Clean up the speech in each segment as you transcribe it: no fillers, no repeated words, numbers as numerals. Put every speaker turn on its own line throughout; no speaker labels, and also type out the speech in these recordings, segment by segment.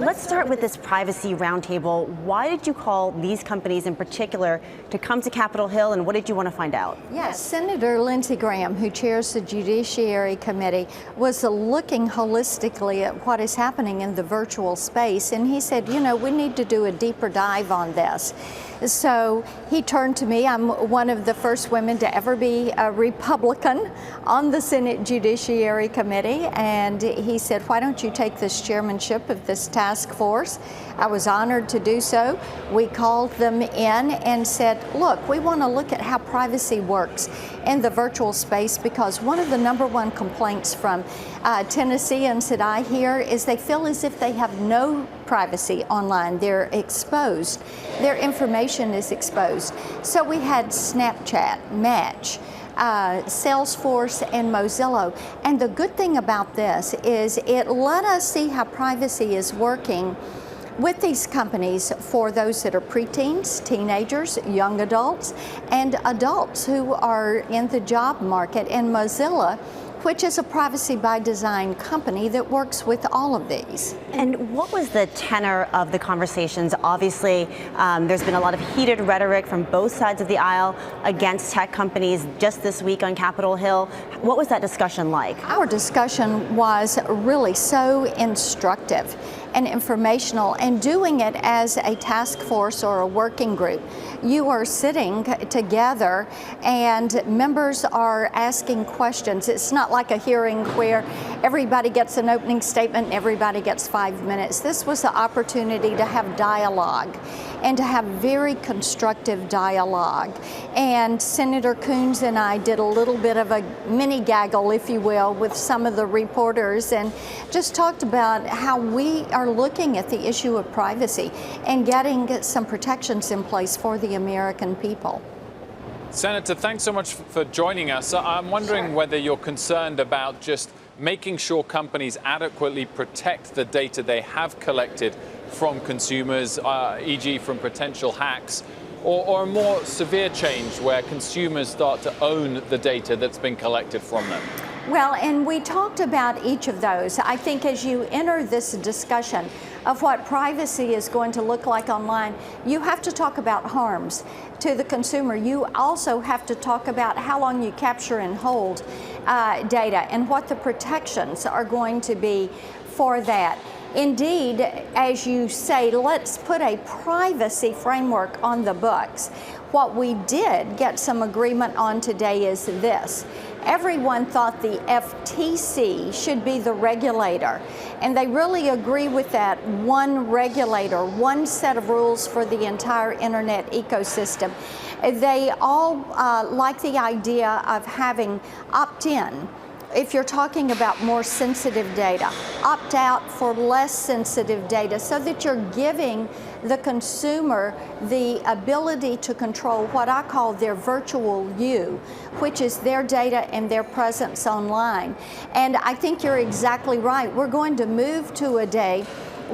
let's start with this privacy roundtable. Why did you call these companies in particular to come to Capitol Hill, and what did you want to find out?
Yes, Senator Lindsey Graham, who chairs the Judiciary Committee, was looking holistically at what is happening in the virtual space, and he said, you know, we need to do a deeper dive on this. So he turned to me. I'm one of the first women to ever be a Republican on the Senate Judiciary Committee, and he said, why don't you take this chairmanship of this task force? I was honored to do so. We called them in and said, look, we want to look at how privacy works in the virtual space, because one of the #1 complaints from Tennesseans that I hear is they feel as if they have no privacy online. They're exposed. Their information is exposed. So we had Snapchat, Match, Salesforce, and Mozilla. And the good thing about this is it let us see how privacy is working with these companies for those that are preteens, teenagers, young adults, and adults who are in the job market. And Mozilla, which is a privacy by design company that works with all of these.
And what was the tenor of the conversations? Obviously, there's been a lot of heated rhetoric from both sides of the aisle against tech companies just this week on Capitol Hill. What was that discussion like?
Our discussion was really so instructive and informational, and doing it as a task force or a working group. You are sitting together and members are asking questions. It's not like a hearing where everybody gets an opening statement and everybody gets 5 minutes. This was the opportunity to have dialogue and to have very constructive dialogue. And Senator Coons and I did a little bit of a mini gaggle, if you will, with some of the reporters, and just talked about how we are looking at the issue of privacy and getting some protections in place for the American people.
Senator, thanks so much for joining us. I'm wondering whether you're concerned about just making sure companies adequately protect the data they have collected from consumers, e.g. from potential hacks, or a more severe change where consumers start to own the data that's been collected from them.
Well, and we talked about each of those. I think as you enter this discussion of what privacy is going to look like online, you have to talk about harms to the consumer. You also have to talk about how long you capture and hold data and what the protections are going to be for that. Indeed, as you say, let's put a privacy framework on the books. What we did get some agreement on today is this. Everyone thought the FTC should be the regulator, and they really agree with that. One regulator, one set of rules for the entire internet ecosystem. They all like the idea of having opt-in if you're talking about more sensitive data, opt out for less sensitive data, so that you're giving the consumer the ability to control what I call their virtual you, which is their data and their presence online. And I think you're exactly right. We're going to move to a day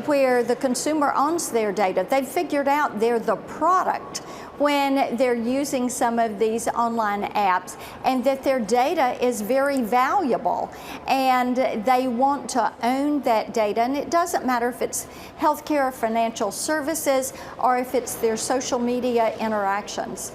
where the consumer owns their data. They've figured out they're the product when they're using some of these online apps, and that their data is very valuable, and they want to own that data. And it doesn't matter if it's healthcare or financial services, or if it's their social media interactions.